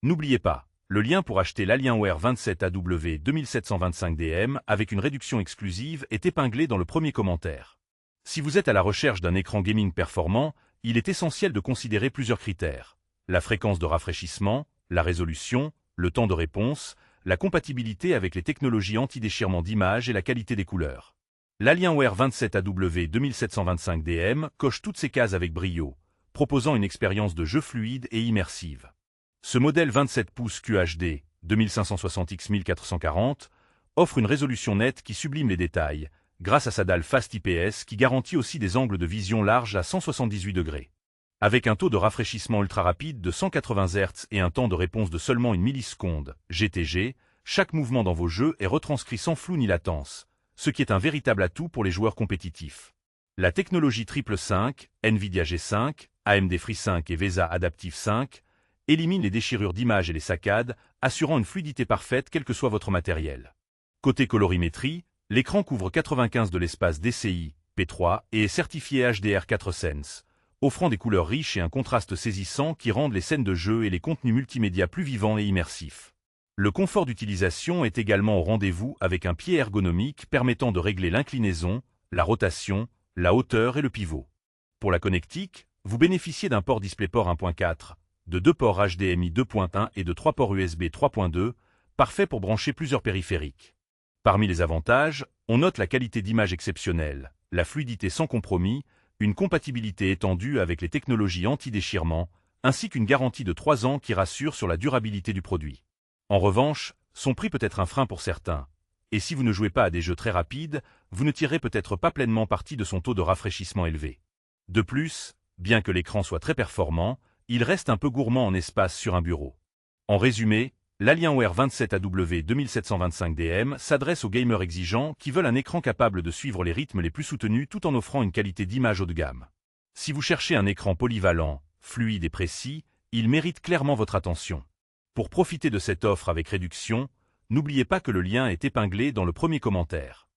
N'oubliez pas, le lien pour acheter l'Alienware 27AW 2725DM avec une réduction exclusive est épinglé dans le premier commentaire. Si vous êtes à la recherche d'un écran gaming performant, il est essentiel de considérer plusieurs critères. La fréquence de rafraîchissement, la résolution, le temps de réponse, la compatibilité avec les technologies anti-déchirement d'image et la qualité des couleurs. L'Alienware 27AW 2725DM coche toutes ces cases avec brio, proposant une expérience de jeu fluide et immersive. Ce modèle 27 pouces QHD 2560x1440 offre une résolution nette qui sublime les détails, grâce à sa dalle Fast IPS qui garantit aussi des angles de vision larges à 178 degrés. Avec un taux de rafraîchissement ultra rapide de 180 Hz et un temps de réponse de seulement 1 milliseconde, GTG, chaque mouvement dans vos jeux est retranscrit sans flou ni latence, ce qui est un véritable atout pour les joueurs compétitifs. La technologie Triple 5, NVIDIA G5, AMD FreeSync et VESA Adaptive 5 élimine les déchirures d'image et les saccades, assurant une fluidité parfaite quel que soit votre matériel. Côté colorimétrie, l'écran couvre 95 de l'espace DCI, P3 et est certifié HDR4 Sense, offrant des couleurs riches et un contraste saisissant qui rendent les scènes de jeu et les contenus multimédia plus vivants et immersifs. Le confort d'utilisation est également au rendez-vous avec un pied ergonomique permettant de régler l'inclinaison, la rotation, la hauteur et le pivot. Pour la connectique, vous bénéficiez d'un port DisplayPort 1.4, de 2 ports HDMI 2.1 et de 3 ports USB 3.2, parfait pour brancher plusieurs périphériques. Parmi les avantages, on note la qualité d'image exceptionnelle, la fluidité sans compromis, une compatibilité étendue avec les technologies anti-déchirement, ainsi qu'une garantie de 3 ans qui rassure sur la durabilité du produit. En revanche, son prix peut être un frein pour certains, et si vous ne jouez pas à des jeux très rapides, vous ne tirerez peut-être pas pleinement parti de son taux de rafraîchissement élevé. De plus, bien que l'écran soit très performant, il reste un peu gourmand en espace sur un bureau. En résumé, l'Alienware 27AW 2725DM s'adresse aux gamers exigeants qui veulent un écran capable de suivre les rythmes les plus soutenus tout en offrant une qualité d'image haut de gamme. Si vous cherchez un écran polyvalent, fluide et précis, il mérite clairement votre attention. Pour profiter de cette offre avec réduction, n'oubliez pas que le lien est épinglé dans le premier commentaire.